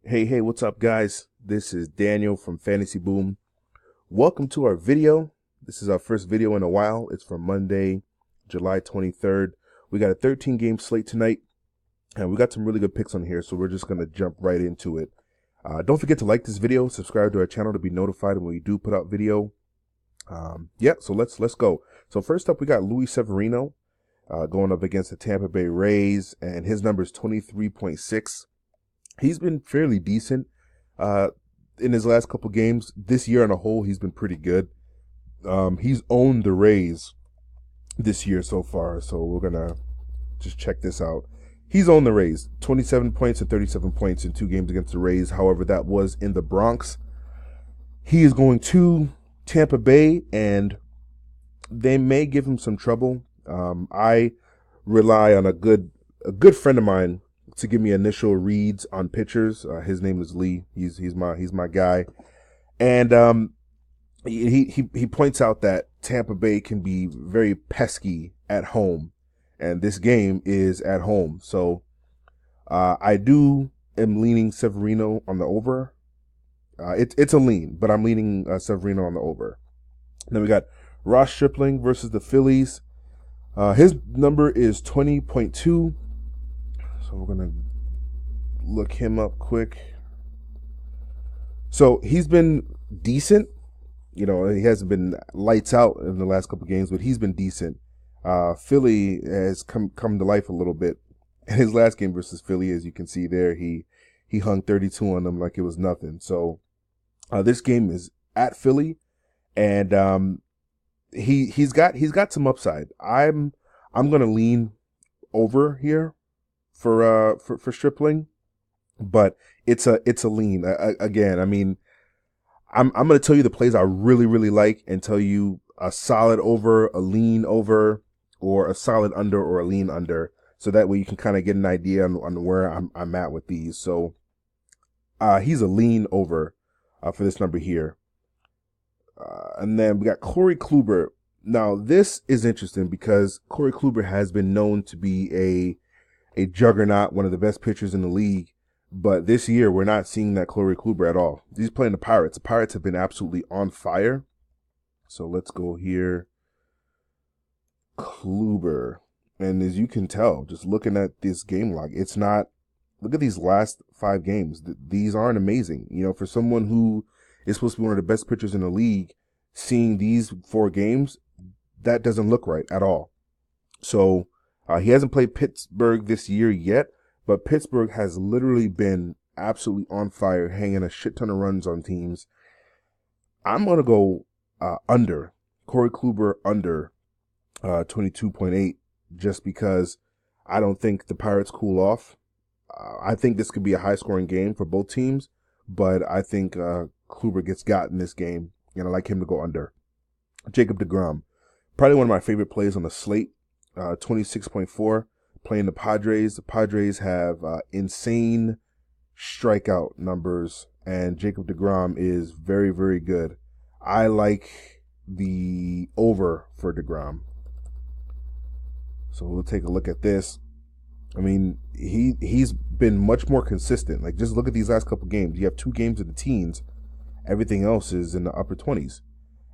Hey, what's up, guys? This is Daniel from Fantasy Boom. Welcome to our video. This is our first video in a while. It's from Monday, July 23rd. We got a 13-game slate tonight, and we got some really good picks on here, so we're just going to jump right into it. Don't forget to like this video, subscribe to our channel to be notified when we do put out video. So let's go. So first up, we got Luis Severino going up against the Tampa Bay Rays, and his number is 23.6. He's been fairly decent in his last couple games. This year on a whole, he's been pretty good. He's owned the Rays this year so far, so we're going to just check this out. He's owned the Rays, 27 points and 37 points in 2 games against the Rays. However, that was in the Bronx. He is going to Tampa Bay, and they may give him some trouble. I rely on a good friend of mine to give me initial reads on pitchers. His name is Lee. He's my guy, and he points out that Tampa Bay can be very pesky at home, and this game is at home. So I am leaning Severino on the over. It's a lean, but I'm leaning Severino on the over. Then we got Ross Stripling versus the Phillies. His number is 20.2. So we're going to look him up quick. So he's been decent. You know, he hasn't been lights out in the last couple games, but he's been decent. Philly has come to life a little bit. In his last game versus Philly, as you can see there, he hung 32 on them like it was nothing. So this game is at Philly, and he's got some upside. I'm going to lean over here for Stripling, but it's a lean. Again, I mean, I'm going to tell you the plays I really like and tell you a solid over, a lean over, or a solid under or a lean under, so that way you can kind of get an idea on where I'm at with these. So he's a lean over for this number here. And then we got Corey Kluber. Now this is interesting because Corey Kluber has been known to be a juggernaut, one of the best pitchers in the league. But this year, we're not seeing that Corey Kluber at all. He's playing the Pirates. The Pirates have been absolutely on fire. So let's go here. Kluber. And as you can tell, just looking at this game log, it's not, look at these last 5 games. These aren't amazing. You know, for someone who is supposed to be one of the best pitchers in the league, seeing these 4 games, that doesn't look right at all. So, he hasn't played Pittsburgh this year yet, but Pittsburgh has literally been absolutely on fire, hanging a shit ton of runs on teams. I'm going to go under. Corey Kluber under 22.8, just because I don't think the Pirates cool off. I think this could be a high-scoring game for both teams, but I think Kluber gets got in this game, and I like him to go under. Jacob deGrom, probably one of my favorite plays on the slate. 26.4, playing the Padres. The Padres have insane strikeout numbers, and Jacob deGrom is very, very good. I like the over for deGrom. So we'll take a look at this. I mean, he's been much more consistent. Like, just look at these last couple games. You have 2 games in the teens. Everything else is in the upper 20s.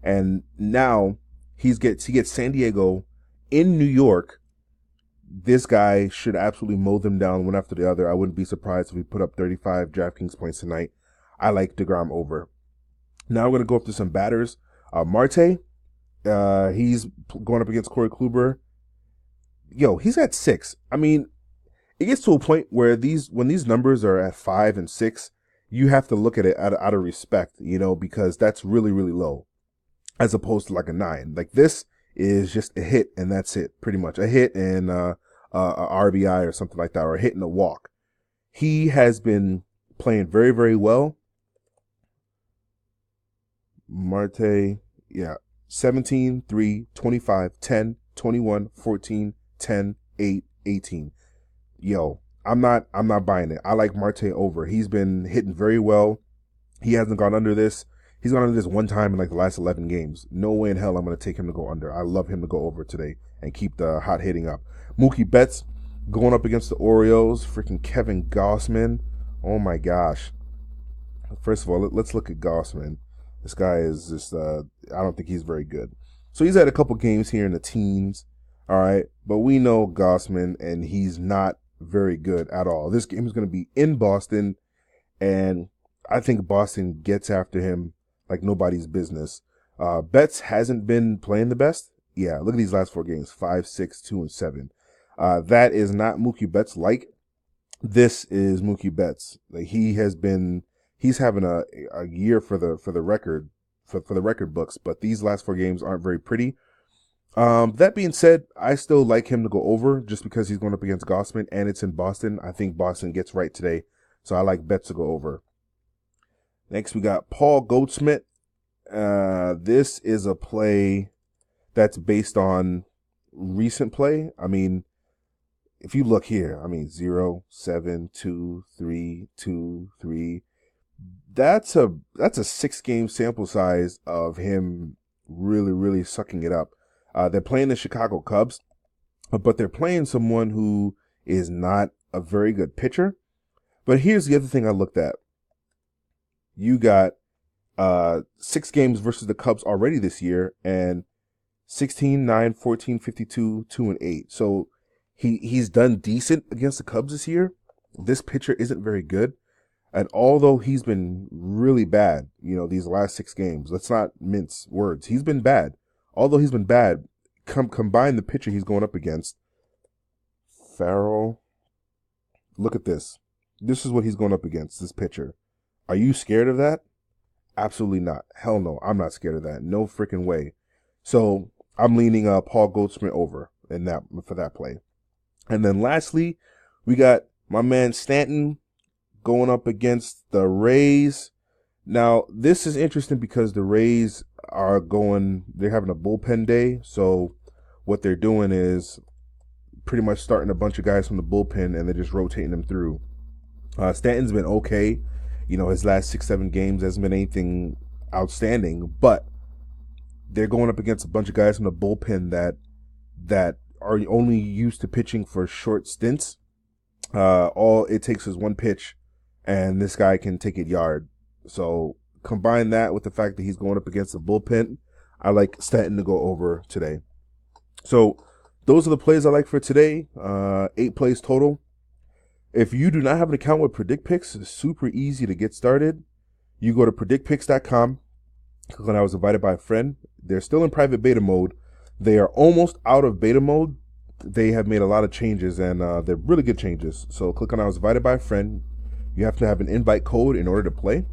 And now he gets San Diego in New York. This guy should absolutely mow them down one after the other. I wouldn't be surprised if he put up 35 Draftkings points tonight. I like deGrom over. Now we're going to go up to some batters. Marte, he's going up against Corey Kluber. Yo, he's at 6. I mean, it gets to a point where when these numbers are at 5 and 6, you have to look at it out of respect, you know, because that's really, really low, as opposed to like a 9. Like, this is just a hit and that's it, pretty much. A hit and a RBI or something like that, or a hit and a walk. He has been playing very, very well. Marte, 17, 3, 25, 10, 21, 14, 10, 8, 18. Yo, I'm not buying it. I like Marte over. He's been hitting very well. He hasn't gone under this. He's gone under this one time in like the last 11 games. No way in hell I'm going to take him to go under. I love him to go over today and keep the hot hitting up. Mookie Betts going up against the Orioles. Freaking Kevin Gossman. Oh my gosh. First of all, let's look at Gossman. This guy is just, I don't think he's very good. So he's had a couple games here in the teens, all right? But we know Gossman, and he's not very good at all. This game is going to be in Boston, and I think Boston gets after him like nobody's business. Betts hasn't been playing the best. Yeah, look at these last 4 games, 5, 6, 2, and 7. That is not Mookie Betts like. This is Mookie Betts. Like, he's having a year for the record books, but these last 4 games aren't very pretty. That being said, I still like him to go over just because he's going up against Gossman and it's in Boston. I think Boston gets right today, so I like Betts to go over. Next, we got Paul Goldschmidt. This is a play that's based on recent play. I mean, if you look here, I mean, 0, 7, 2, 3, 2, 3. That's a 6-game sample size of him really sucking it up. They're playing the Chicago Cubs, but they're playing someone who is not a very good pitcher. But here's the other thing I looked at. You got 6 games versus the Cubs already this year, and 16, 9, 14, 52, 2, and 8. So he's done decent against the Cubs this year. This pitcher isn't very good. And although he's been really bad, these last 6 games, let's not mince words. He's been bad. Although he's been bad, combine the pitcher he's going up against. Farrell. Look at this. This is what he's going up against, this pitcher. Are you scared of that? Absolutely not. Hell no, I'm not scared of that. No freaking way. So I'm leaning Paul Goldschmidt over for that play. And then lastly, we got my man Stanton going up against the Rays. Now, this is interesting because the Rays they're having a bullpen day. So what they're doing is pretty much starting a bunch of guys from the bullpen and they're just rotating them through. Stanton's been okay. His last 6-7 games hasn't been anything outstanding, but they're going up against a bunch of guys from the bullpen that are only used to pitching for short stints. All it takes is one pitch and this guy can take it yard. So combine that with the fact that he's going up against the bullpen, I like Stanton to go over today. So those are the plays I like for today. 8 plays total. If you do not have an account with PredictPicks, it's super easy to get started. You go to predictpicks.com, click on I was invited by a friend. They're still in private beta mode. They are almost out of beta mode. They have made a lot of changes, and they're really good changes. So click on I was invited by a friend. You have to have an invite code in order to play.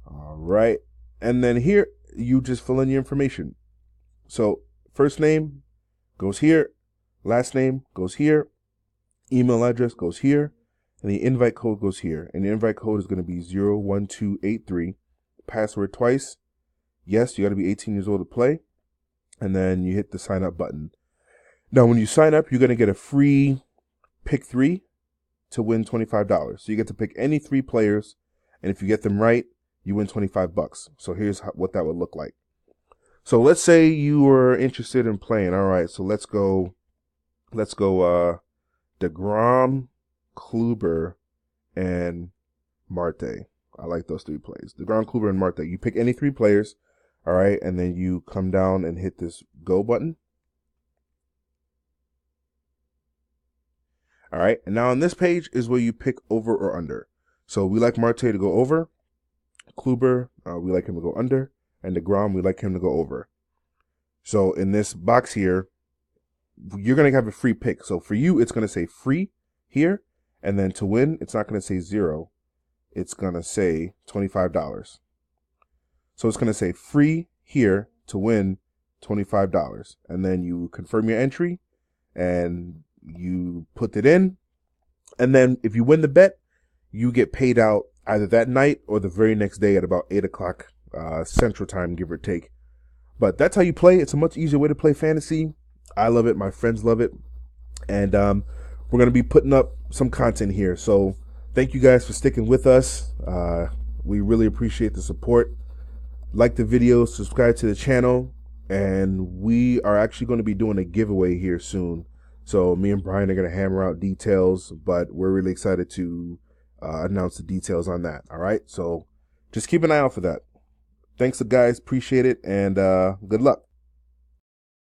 All right. And then here, you just fill in your information. So first name goes here. Last name goes here. Email address goes here. And the invite code goes here. And the invite code is going to be 01283. Password twice. Yes, you got to be 18 years old to play. And then you hit the sign up button. Now, when you sign up, you're going to get a free pick 3 to win $25. So you get to pick any 3 players. And if you get them right, you win $25. So here's what that would look like. So let's say you were interested in playing. All right, so let's go DeGrom, Kluber, and Marte. I like those 3 plays. DeGrom, Kluber, and Marte. You pick any 3 players, all right, and then you come down and hit this go button. All right, and now on this page is where you pick over or under. So we like Marte to go over. Kluber, we like him to go under. And DeGrom, we like him to go over. So in this box here, you're going to have a free pick. So for you, it's going to say free here. And then to win, it's not going to say 0. It's going to say $25. So it's going to say free here to win $25. And then you confirm your entry and you put it in. And then if you win the bet, you get paid out either that night or the very next day at about 8 o'clock Central Time, give or take. But that's how you play. It's a much easier way to play fantasy. I love it. My friends love it. And we're going to be putting up some content here. So thank you guys for sticking with us. We really appreciate the support. Like the video, subscribe to the channel. And we are actually going to be doing a giveaway here soon. So me and Brian are going to hammer out details, but we're really excited to announce the details on that. All right. So just keep an eye out for that. Thanks, guys. Appreciate it. And good luck.